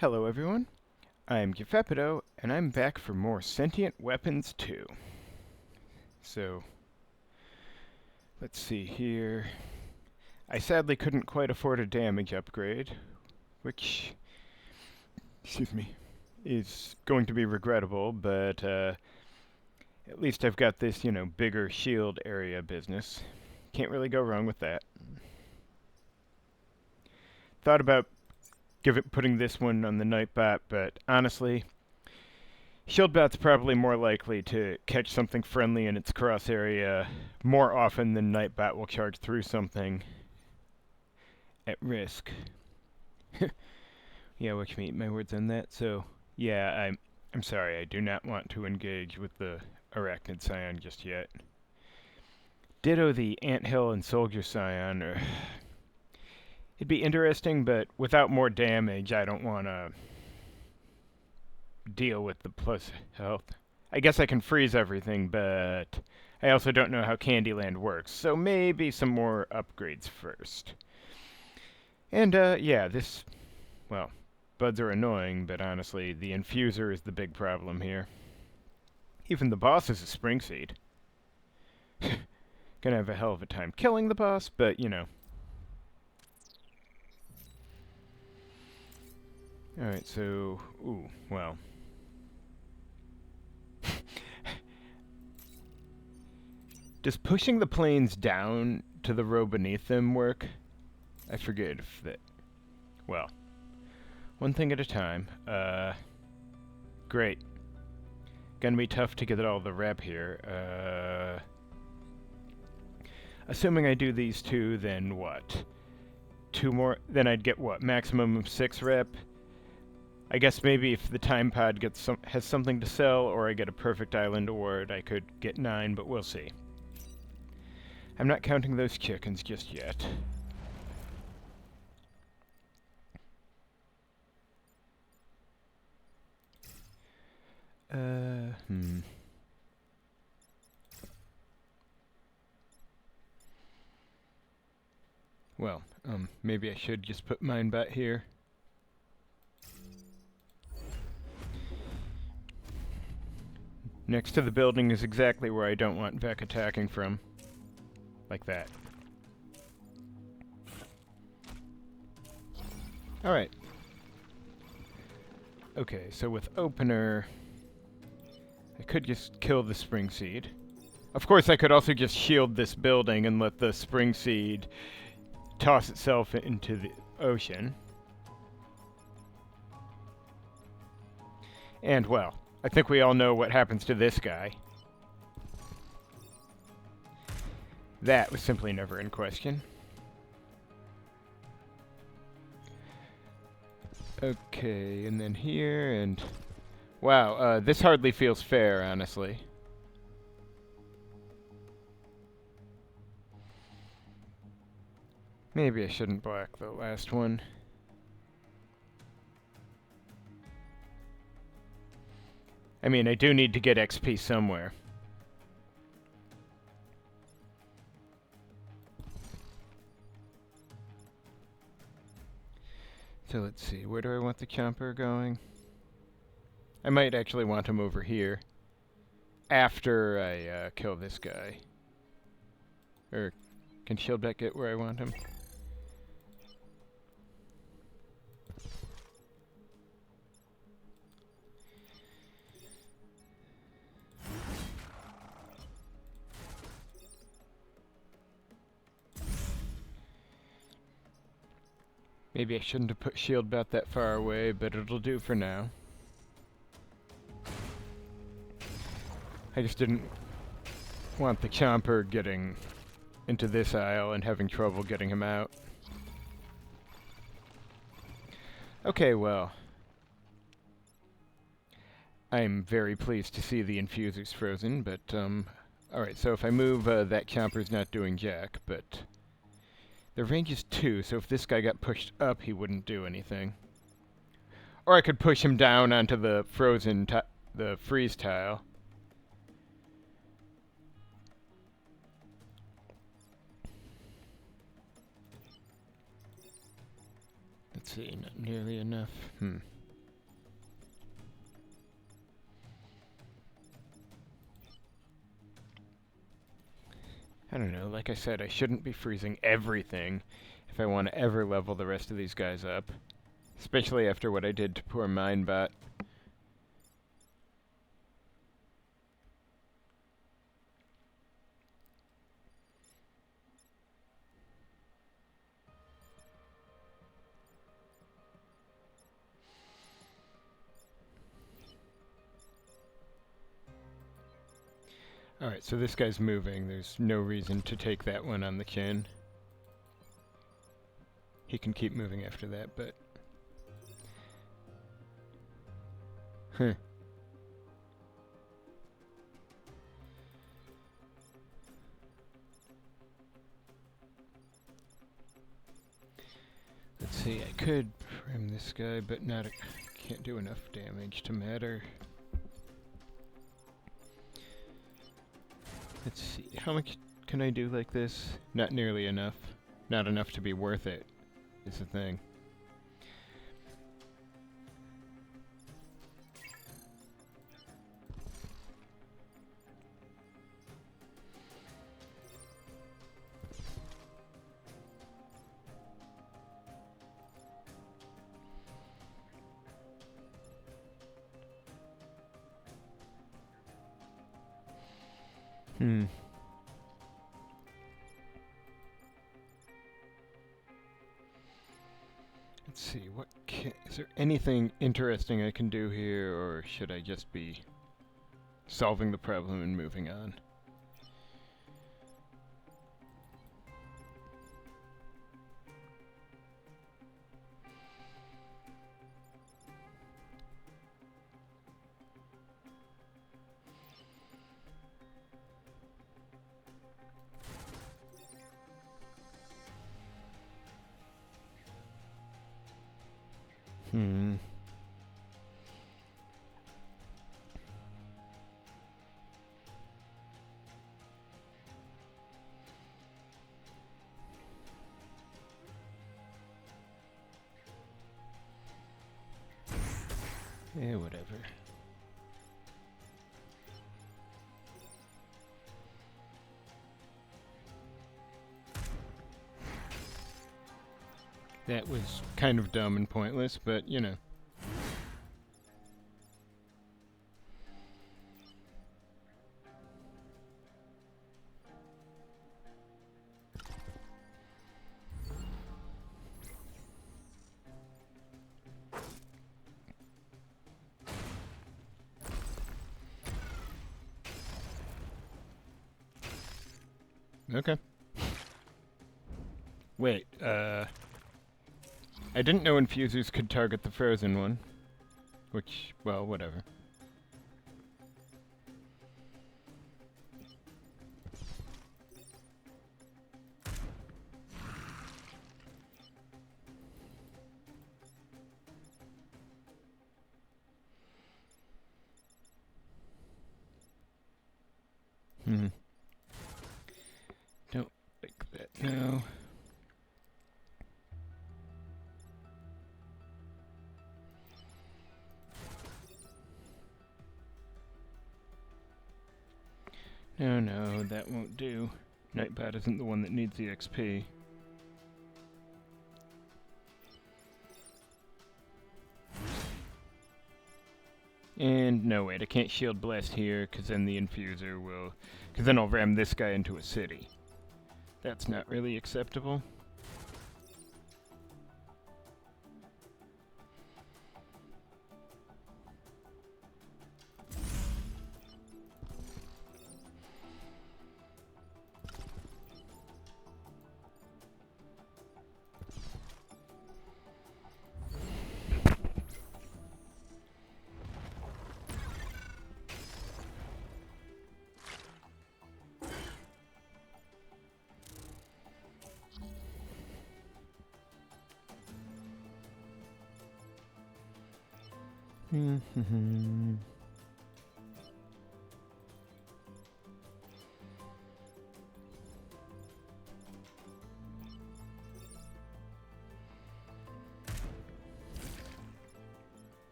Hello everyone, I'm Gefepido, and I'm back for more Sentient Weapons 2. So, let's see here. I sadly couldn't quite afford a damage upgrade, which, excuse me, is going to be regrettable, but at least I've got this, bigger shield area business. Can't really go wrong with that. Thought about putting this one on the Nightbot, but honestly, Shieldbat's probably more likely to catch something friendly in its cross area more often than Nightbot will charge through something at risk. Yeah, which me eat my words on that. So, yeah, I'm sorry, I do not want to engage with the Arachnid Scion just yet. Ditto the Anthill and Soldier Scion. It'd be interesting, but without more damage, I don't want to deal with the plus health. I guess I can freeze everything, but I also don't know how Candyland works, so maybe some more upgrades first. And, yeah, well, buds are annoying, but honestly, the infuser is the big problem here. Even the boss is a spring seed. Gonna have a hell of a time killing the boss, but, Alright, so, well. Does pushing the planes down to the row beneath them work? I forget if that... Well, one thing at a time. Great. Gonna be tough to get all the rep here. Assuming I do these two, then what? Two more, then I'd get what? Maximum of 6 rep? I guess maybe if the time pod has something to sell, or I get a perfect island award, I could get 9, but we'll see. I'm not counting those chickens just yet. Well, maybe I should just put mine back here. Next to the building is exactly where I don't want Vec attacking from. Like that. Alright. Okay, so with opener, I could just kill the spring seed. Of course, I could also just shield this building and let the spring seed toss itself into the ocean. And, well, I think we all know what happens to this guy. That was simply never in question. Okay, and then here, and... Wow, this hardly feels fair, honestly. Maybe I shouldn't block the last one. I mean, I do need to get XP somewhere. So let's see, where do I want the chomper going? I might actually want him over here. After I kill this guy. Or, can Shieldback get where I want him? Maybe I shouldn't have put Shieldbat that far away, but it'll do for now. I just didn't want the Chomper getting into this aisle and having trouble getting him out. Okay, well. I'm very pleased to see the infusers frozen, but, alright, so if I move, that Chomper's not doing jack, but... The range is 2, so if this guy got pushed up, he wouldn't do anything. Or I could push him down onto the the freeze tile. Let's see, not nearly enough. I don't know, like I said, I shouldn't be freezing everything if I want to ever level the rest of these guys up. Especially after what I did to poor Minebot. Alright, so this guy's moving. There's no reason to take that one on the chin. He can keep moving after that, but... Huh. Let's see, I could frame this guy, but not can't do enough damage to matter. Let's see, how much can I do like this? Not nearly enough. Not enough to be worth it, is the thing. Let's see, is there anything interesting I can do here, or should I just be solving the problem and moving on? Yeah, whatever. That was kind of dumb and pointless, but, you know. Okay. Wait, I didn't know infusers could target the frozen one. Which, well, whatever. Don't like that now. No, that won't do. Nightbot isn't the one that needs the XP. And no, wait, I can't shield blast here, because then the infuser will... Because then I'll ram this guy into a city. That's not really acceptable.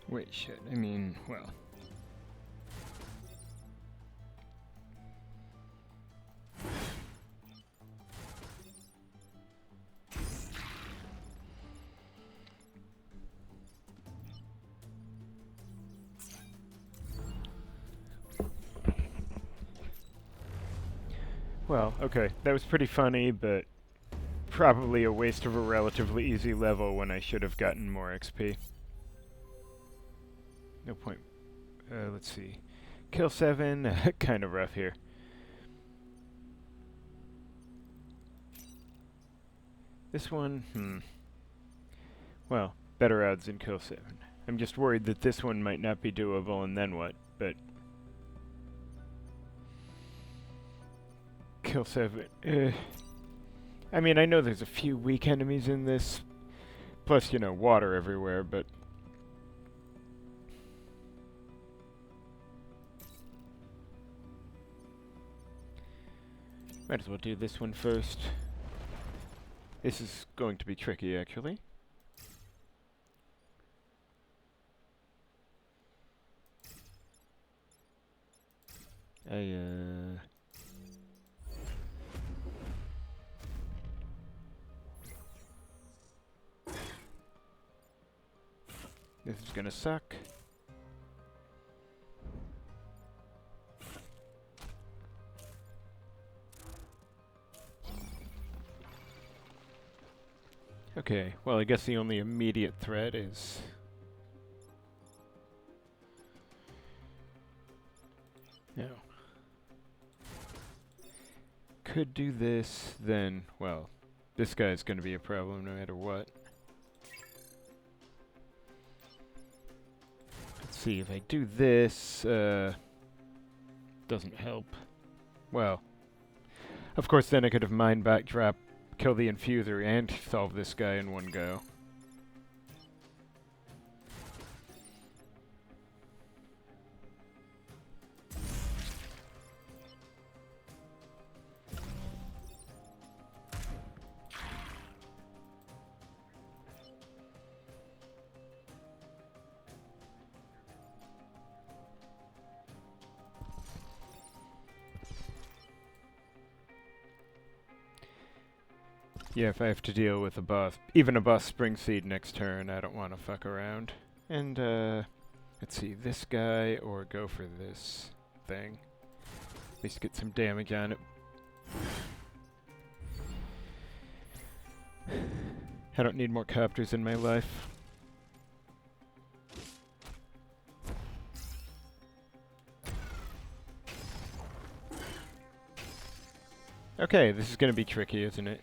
Wait, shit, I mean, well... Well, okay, that was pretty funny, but probably a waste of a relatively easy level when I should have gotten more XP. No point. Let's see. Kill 7, kind of rough here. This one, well, better odds than kill 7. I'm just worried that this one might not be doable, and then what? But kill 7. I mean, I know there's a few weak enemies in this, plus, you know, water everywhere, but might as well do this one first. This is going to be tricky, actually. This is gonna suck. Okay, well, I guess the only immediate threat is... No. Could do this, then, well, this guy's gonna be a problem no matter what. Let's see, if I do this, doesn't help. Well, of course then I could have mind backdrop, kill the infuser, and solve this guy in one go. Yeah, if I have to deal with a boss, even a boss spring seed next turn, I don't want to fuck around. And, let's see, this guy, or go for this thing. At least get some damage on it. I don't need more copters in my life. Okay, this is gonna be tricky, isn't it?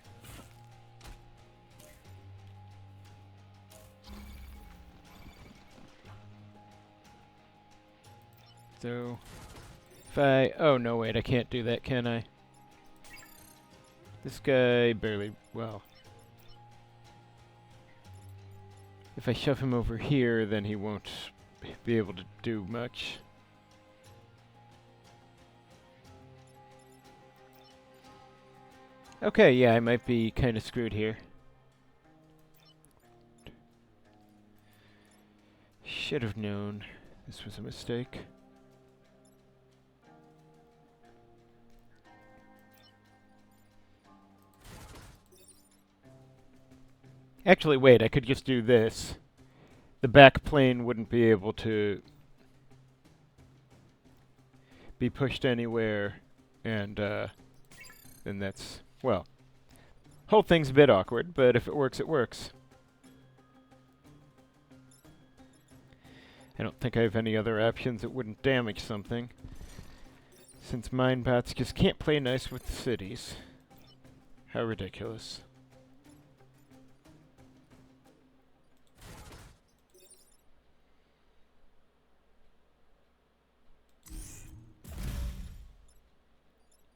So, if I... Oh, no, wait, I can't do that, can I? This guy barely... Well... If I shove him over here, then he won't be able to do much. Okay, yeah, I might be kind of screwed here. Should have known this was a mistake. Actually, wait, I could just do this. The back plane wouldn't be able to be pushed anywhere, and then that's, well, whole thing's a bit awkward, but if it works, it works. I don't think I have any other options that wouldn't damage something, since Mindbots just can't play nice with the cities. How ridiculous.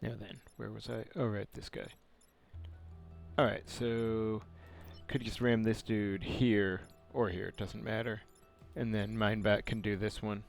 Now then, where was I? Oh, right, this guy. Alright, so... Could just ram this dude here, or here, it doesn't matter. And then Mindbat can do this one.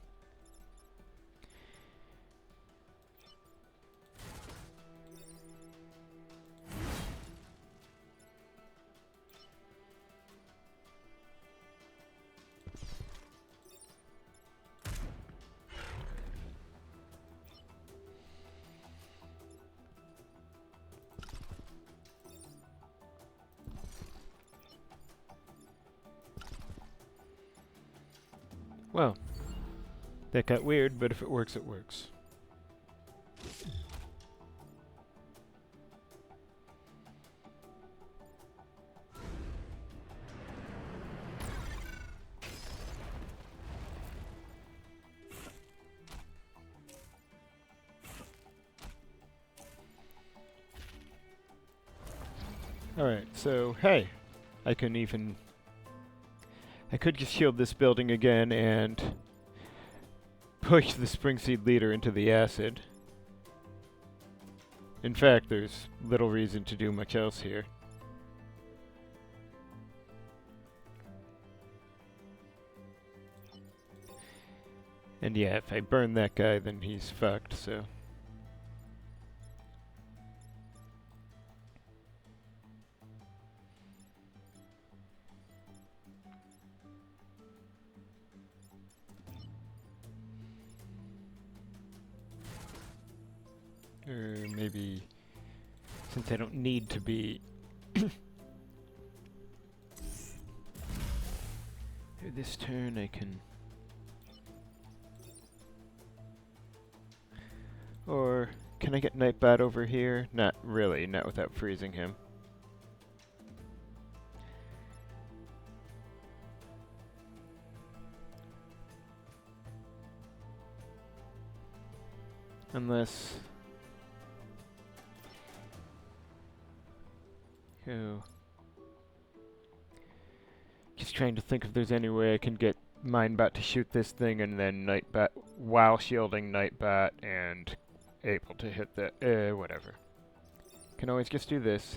Well, that got weird, but if it works, it works. Alright, so, hey, I can even... I could just shield this building again and push the Springseed leader into the acid. In fact, there's little reason to do much else here. And yeah, if I burn that guy, then he's fucked, so... Or maybe, since I don't need to be... this turn I can... Or, can I get Nightbot over here? Not really, not without freezing him. Unless... Oh. Just trying to think if there's any way I can get Mindbot to shoot this thing and then Nightbot, while shielding Nightbot and able to hit the, whatever. Can always just do this.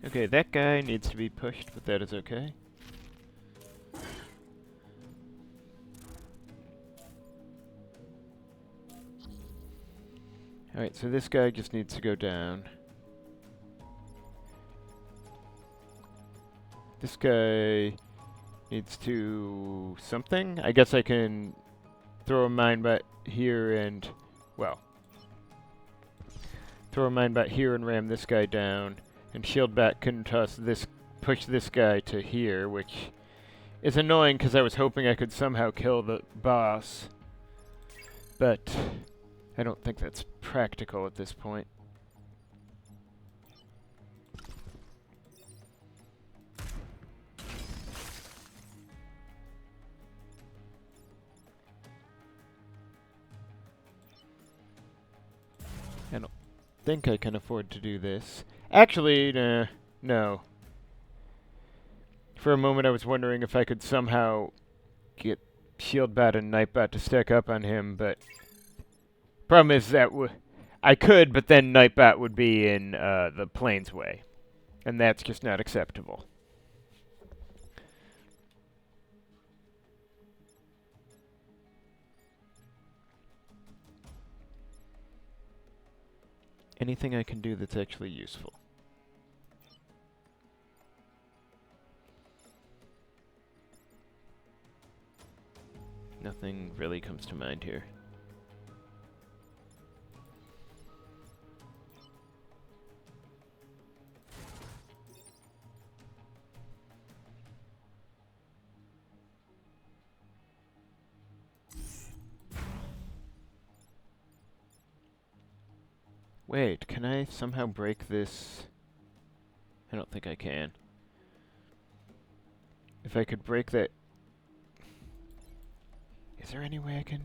Okay, that guy needs to be pushed, but that is okay. Alright, so this guy just needs to go down. This guy needs to... something? I guess I can throw a Mindbot here and... well... throw a Mindbot here and ram this guy down. And Shieldbat can toss this, push this guy to here, which is annoying because I was hoping I could somehow kill the boss. But I don't think that's practical at this point. I don't think I can afford to do this. Actually, no. For a moment I was wondering if I could somehow get Shieldbat and Nightbot to stack up on him, but... problem is that I could, but then Nightbot would be in the Plains way. And that's just not acceptable. Anything I can do that's actually useful. Nothing really comes to mind here. Wait, can I somehow break this? I don't think I can. If I could break that... is there any way I can...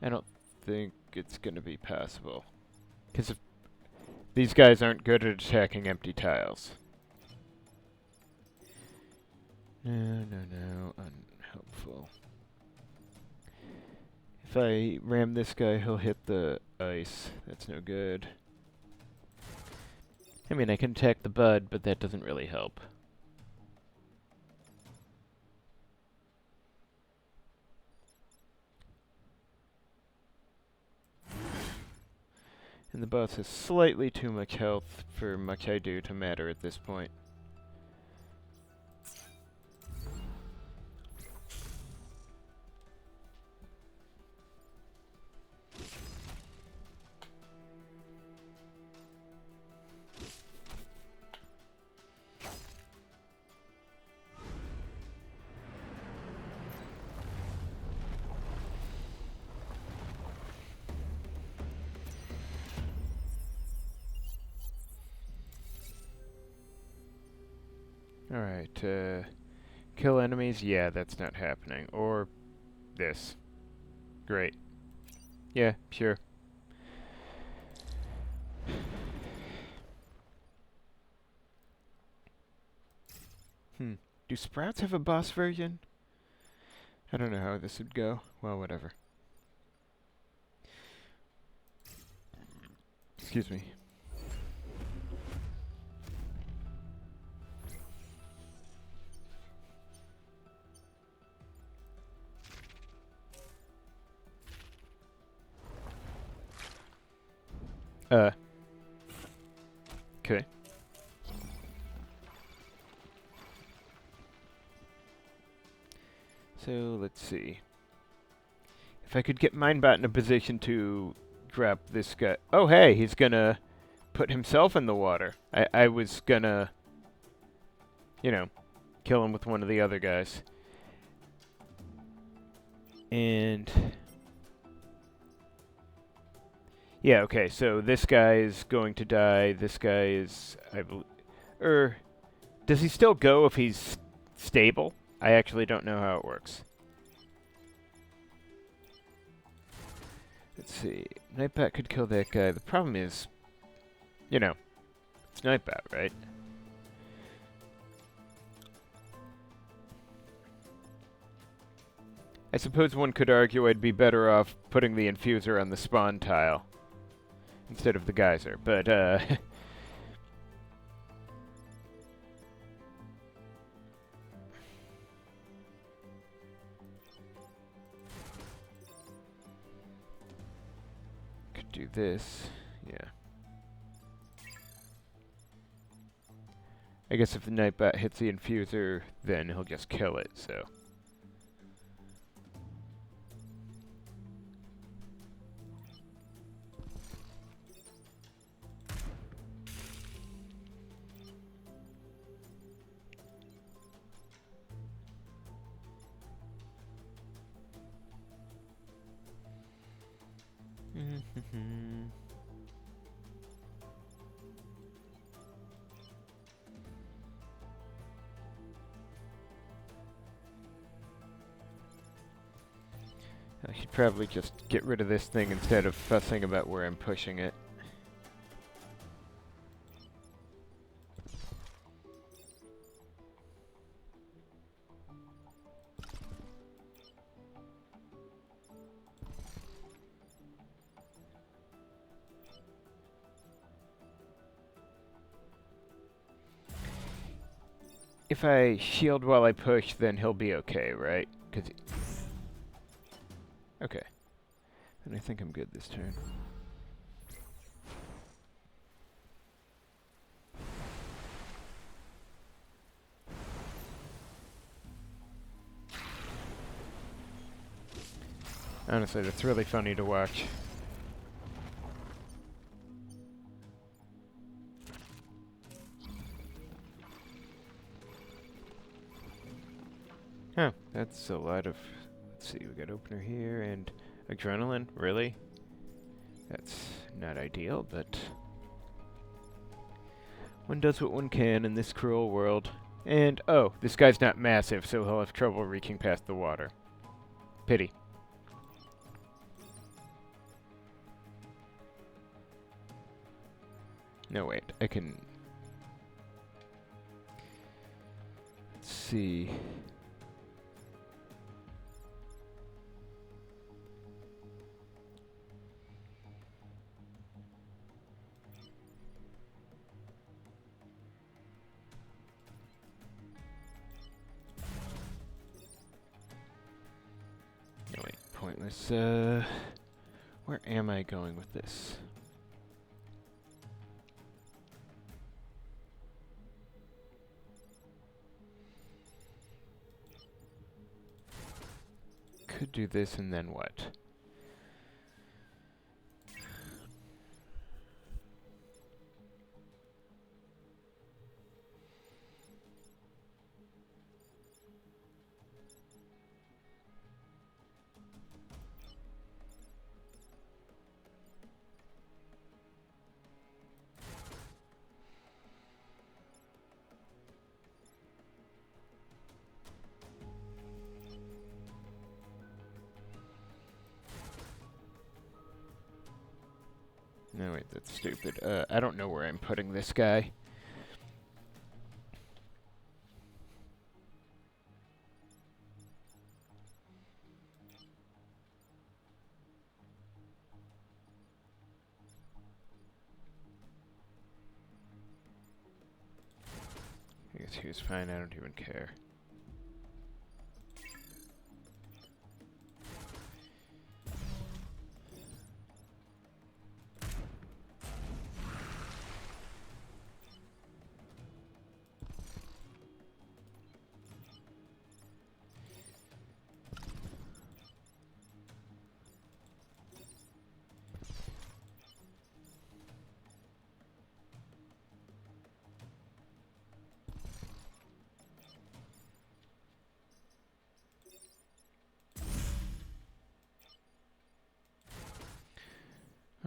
I don't think it's gonna be possible. Because if these guys aren't good at attacking empty tiles. No, unhelpful. If I ram this guy, he'll hit the ice. That's no good. I mean, I can attack the bud, but that doesn't really help. And the boss has slightly too much health for much I do to matter at this point. Alright, kill enemies? Yeah, that's not happening. Or this. Great. Yeah, sure. Do Sprouts have a boss version? I don't know how this would go. Well, whatever. Excuse me. Okay. So, let's see. If I could get Minebot in a position to drop this guy... Oh, hey, he's gonna put himself in the water. I was gonna, you know, kill him with one of the other guys. And... yeah, okay, so this guy is going to die. This guy is... does he still go if he's stable? I actually don't know how it works. Let's see. Nightbot could kill that guy. The problem is, you know, it's Nightbot, right? I suppose one could argue I'd be better off putting the infuser on the spawn tile instead of the geyser, but, could do this, yeah. I guess if the Nightbot hits the infuser, then he'll just kill it, so... I should probably just get rid of this thing instead of fussing about where I'm pushing it. If I shield while I push, then he'll be okay, right? 'Cause okay. Then I think I'm good this turn. Honestly, that's really funny to watch. Huh, that's a lot of... Let's see, we got opener here and adrenaline, really? That's not ideal, but... one does what one can in this cruel world. And, oh, this guy's not massive, so he'll have trouble reaching past the water. Pity. No, wait, I can... Let's see... No, wait, pointless. Where am I going with this? Could do this and then what? No, wait, that's stupid. I don't know where I'm putting this guy. I guess he was fine, I don't even care.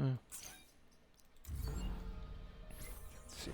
Let's see.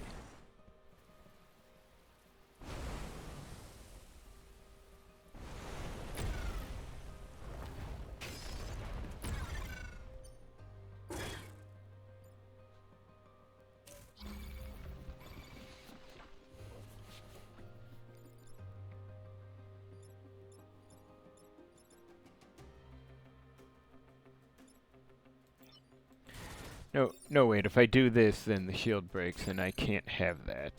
No, wait, if I do this, then the shield breaks, and I can't have that.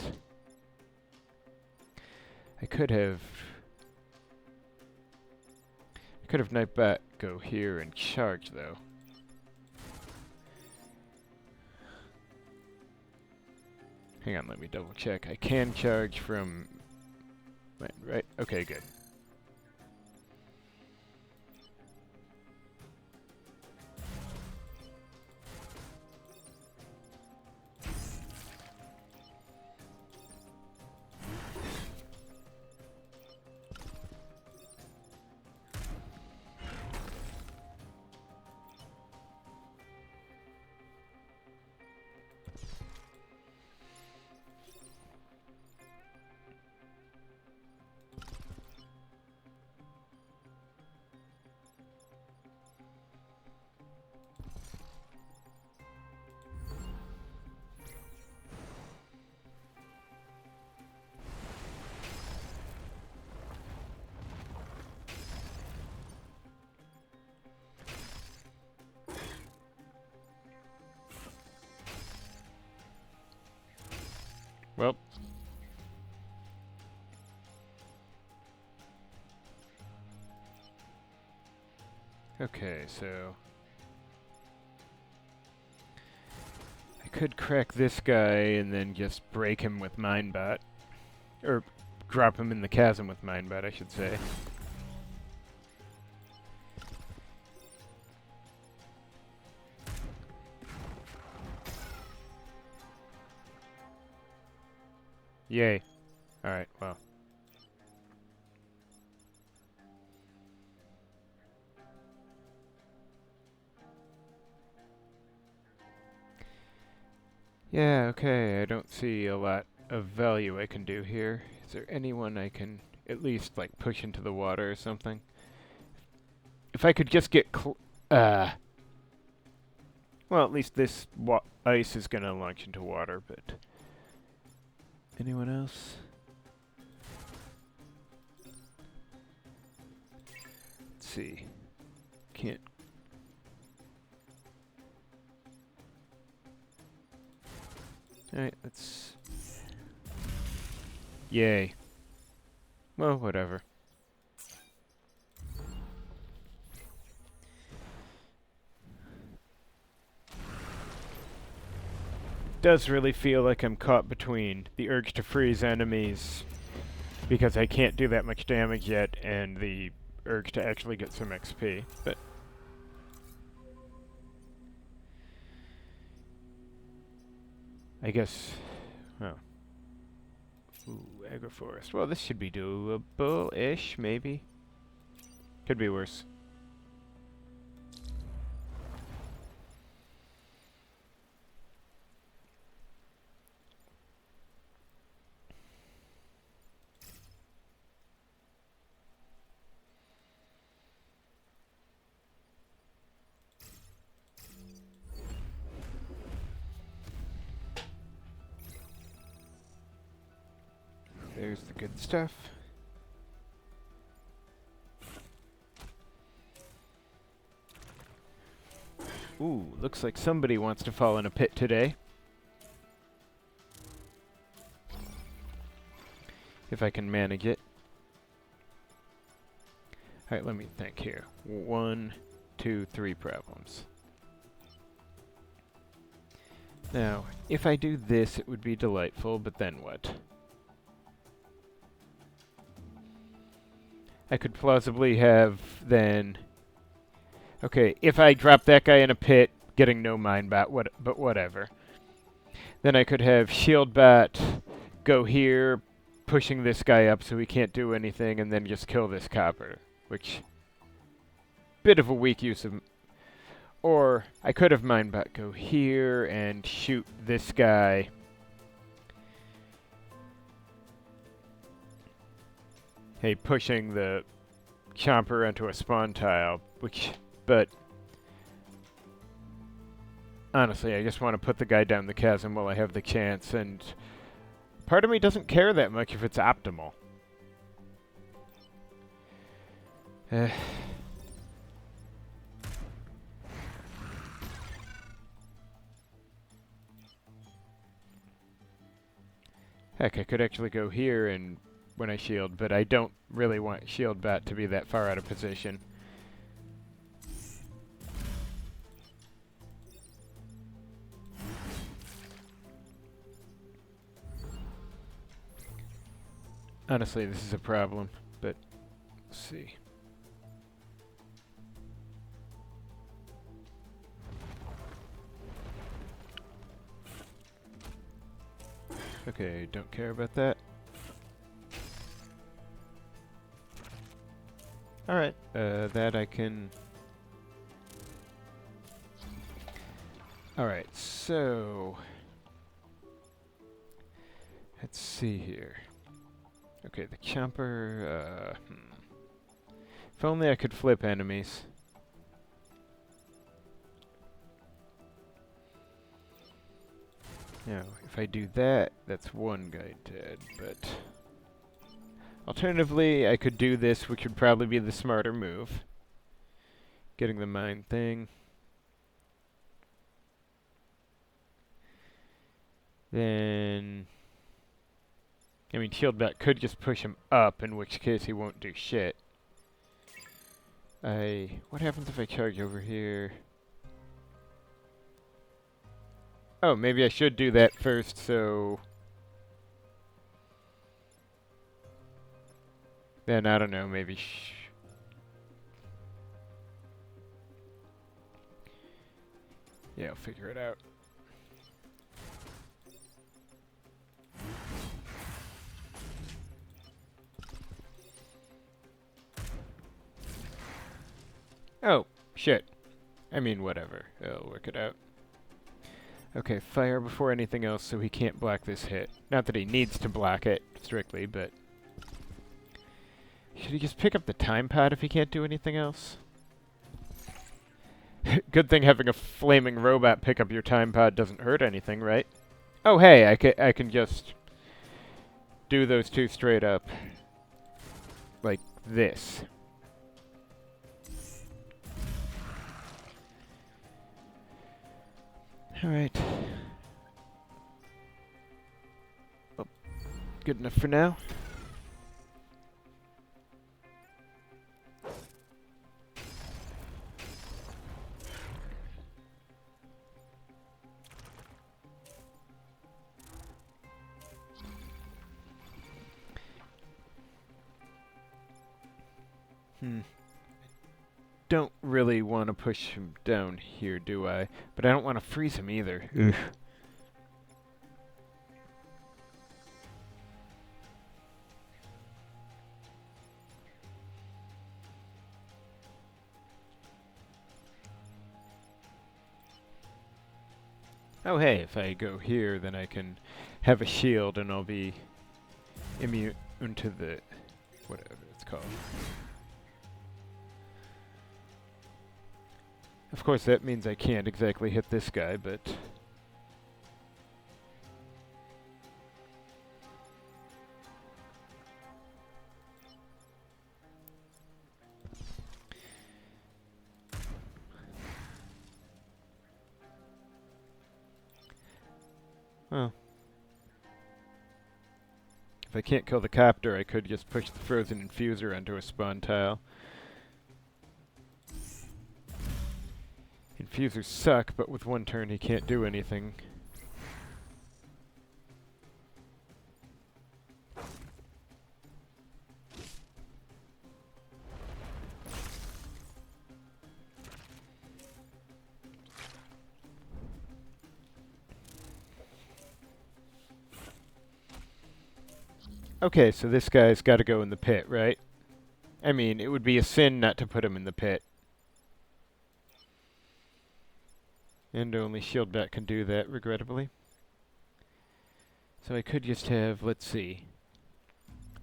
I could have Nightbot go here and charge, though. Hang on, let me double check. I can charge from... Right? Okay, good. Well. Okay, so... I could crack this guy and then just break him with Mindbot. Or drop him in the chasm with Mindbot, I should say. Yay. Alright, well. Yeah, okay, I don't see a lot of value I can do here. Is there anyone I can at least, like, push into the water or something? If I could just get well, at least this ice is gonna launch into water, but... Anyone else? Let's see. Can't... Alright, let's... Yay. Well, whatever. Does really feel like I'm caught between the urge to freeze enemies because I can't do that much damage yet and the urge to actually get some XP, but I guess, oh. Ooh, agroforest. Well, this should be doable-ish, maybe. Could be worse. there's the good stuff. Ooh, looks like somebody wants to fall in a pit today. If I can manage it. Alright, let me think here. 1, 2, 3 problems. Now, if I do this, it would be delightful, but then what? I could plausibly have, then... Okay, if I drop that guy in a pit, getting no mine bat, but whatever. Then I could have shield bat go here, pushing this guy up so he can't do anything, and then just kill this copper, which... Bit of a weak use of... Or I could have Minebot go here and shoot this guy. Hey, pushing the chomper onto a spawn tile, but honestly, I just want to put the guy down the chasm while I have the chance, and part of me doesn't care that much if it's optimal. Heck, I could actually go here and when I shield, but I don't really want shield bat to be that far out of position. Honestly, this is a problem, but let's see. Okay, don't care about that. Alright, that I can... Alright, so... Let's see here. Okay, the chomper, If only I could flip enemies. Now, if I do that, that's one guy dead, but... Alternatively, I could do this, which would probably be the smarter move. Getting the mine thing. Then... I mean, Shieldbat could just push him up, in which case he won't do shit. What happens if I charge over here? Oh, maybe I should do that first, so... Then, I don't know, maybe yeah, I'll figure it out. Oh, shit. I mean, whatever. I'll work it out. Okay, fire before anything else so he can't block this hit. Not that he needs to block it, strictly, but... Should he just pick up the time pod if he can't do anything else? Good thing having a flaming robot pick up your time pod doesn't hurt anything, right? Oh, hey, I can just do those two straight up. Like this. Alright. Oh, good enough for now. Don't really want to push him down here, do I? But I don't want to freeze him either. Ugh. Oh hey, if I go here, then I can have a shield and I'll be immune to the... whatever it's called. Of course, that means I can't exactly hit this guy, but... Oh. If I can't kill the copter, I could just push the frozen infuser onto a spawn tile. Infusers suck, but with one turn he can't do anything. Okay, so this guy's got to go in the pit, right? I mean, it would be a sin not to put him in the pit. And only Shieldbat can do that, regrettably. So I could just have, let's see.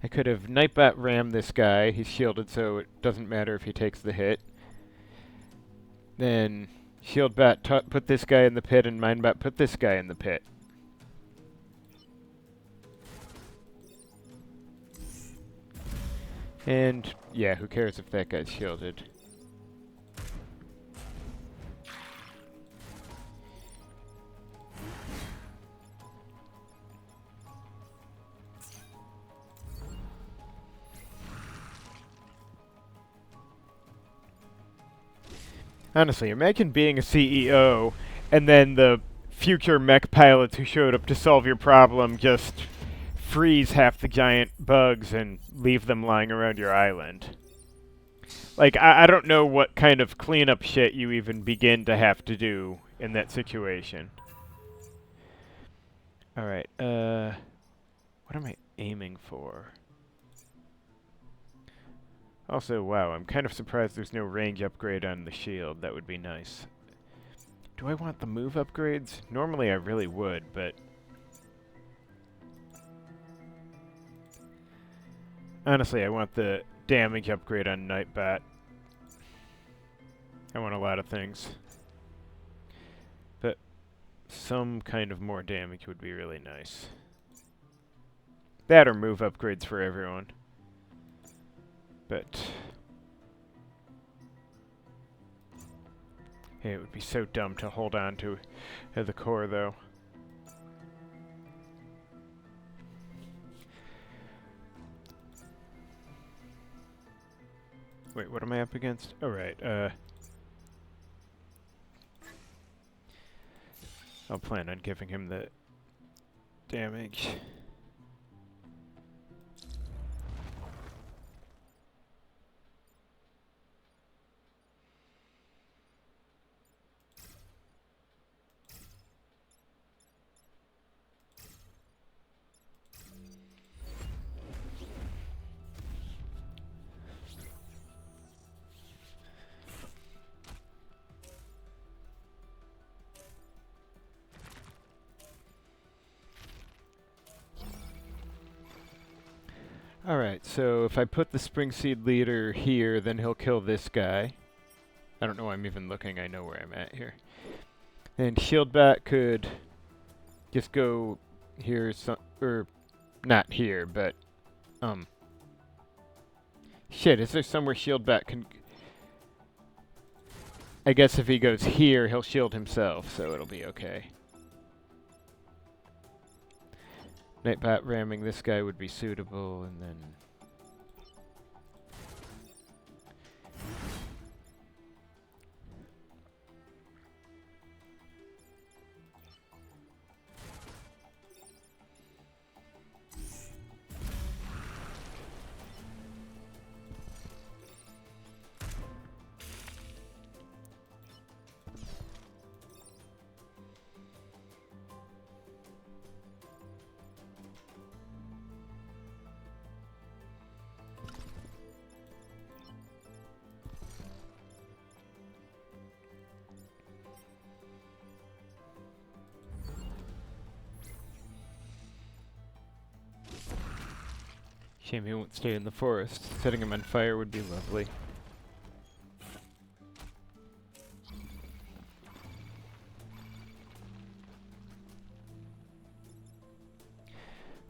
I could have Nightbot ram this guy. He's shielded, so it doesn't matter if he takes the hit. Then Shieldbat put this guy in the pit, and Mindbot put this guy in the pit. And, yeah, who cares if that guy's shielded. Honestly, imagine being a CEO, and then the future mech pilots who showed up to solve your problem just freeze half the giant bugs and leave them lying around your island. Like, I don't know what kind of cleanup shit you even begin to have to do in that situation. Alright, what am I aiming for? Also, wow, I'm kind of surprised there's no range upgrade on the shield. That would be nice. Do I want the move upgrades? Normally I really would, but... honestly, I want the damage upgrade on Nightbot. I want a lot of things. But some kind of more damage would be really nice. That or move upgrades for everyone. But... hey, it would be so dumb to hold on to the core, though. Wait, what am I up against? Oh, right, I'll plan on giving him the damage. Alright, so if I put the Spring Seed Leader here, then he'll kill this guy. I don't know why I'm even looking, I know where I'm at here. And Shieldbat could just go here, or not here, but, shit, is there somewhere Shieldbat can... I guess if he goes here, he'll shield himself, so it'll be okay. Nightbot ramming this guy would be suitable, and then... shame he won't stay in the forest. Setting him on fire would be lovely.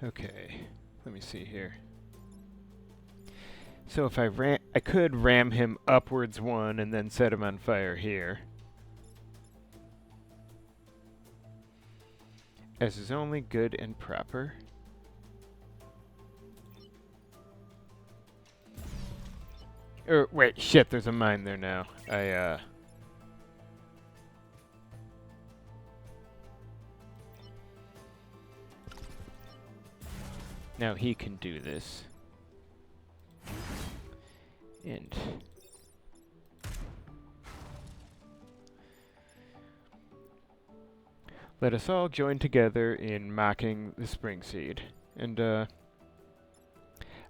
Okay, let me see here. So if I could ram him upwards one and then set him on fire here. as is only good and proper. Wait, shit, there's a mine there now. Now he can do this. And let us all join together in mocking the spring seed. And,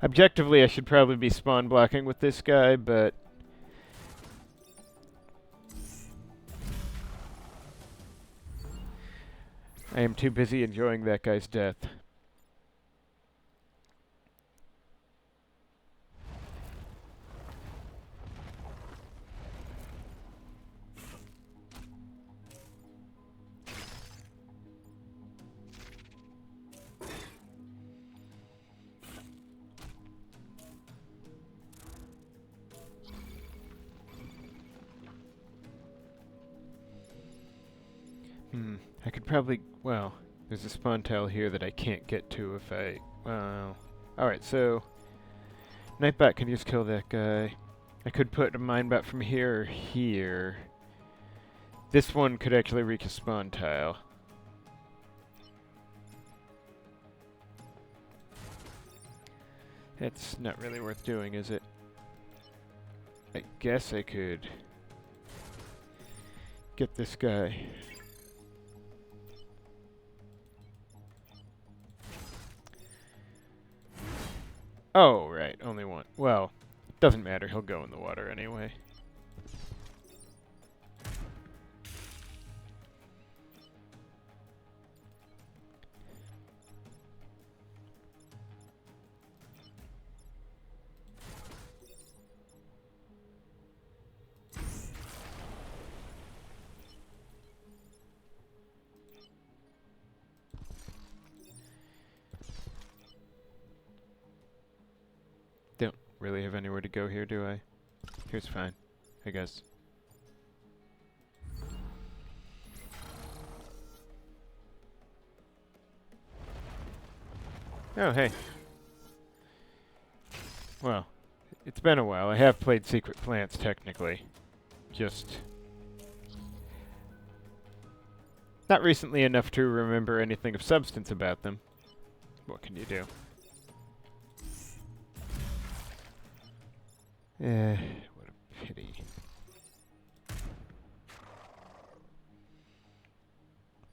objectively, I should probably be spawn blocking with this guy, but I am too busy enjoying that guy's death. I could probably, well, there's a spawn tile here that I can't get to if I, well, alright, so Nightbot can just kill that guy. I could put a minebot from here or here. This one could actually reach a spawn tile. That's not really worth doing, is it? I guess I could get this guy. Oh, right, only one. Well, doesn't matter, he'll go in the water anyway. Don't really have anywhere to go here, do I? Here's fine, I guess. Oh, hey. Well, it's been a while. I have played Secret Plants, technically. Just not recently enough to remember anything of substance about them. What can you do? What a pity.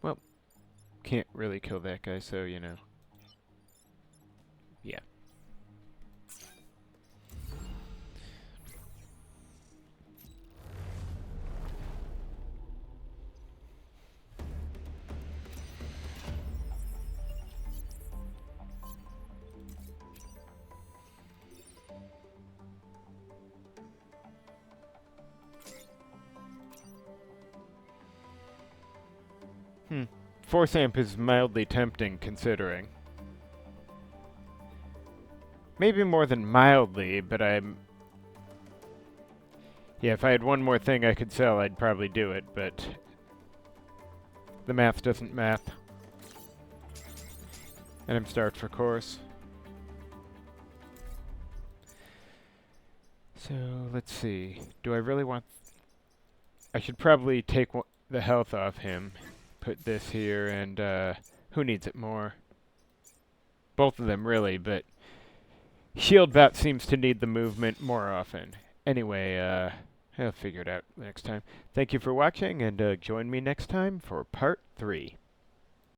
Well, can't really kill that guy, so, you know. Yeah. Force amp is mildly tempting, considering. Maybe more than mildly, but I'm... Yeah, if I had one more thing I could sell, I'd probably do it, but... the math doesn't math. And I'm starved for course. So, let's see. Do I really want... I should probably take the health off him. Put this here, and, who needs it more? Both of them, really, but... Shieldbot seems to need the movement more often. Anyway, I'll figure it out next time. Thank you for watching, and join me next time for part 3.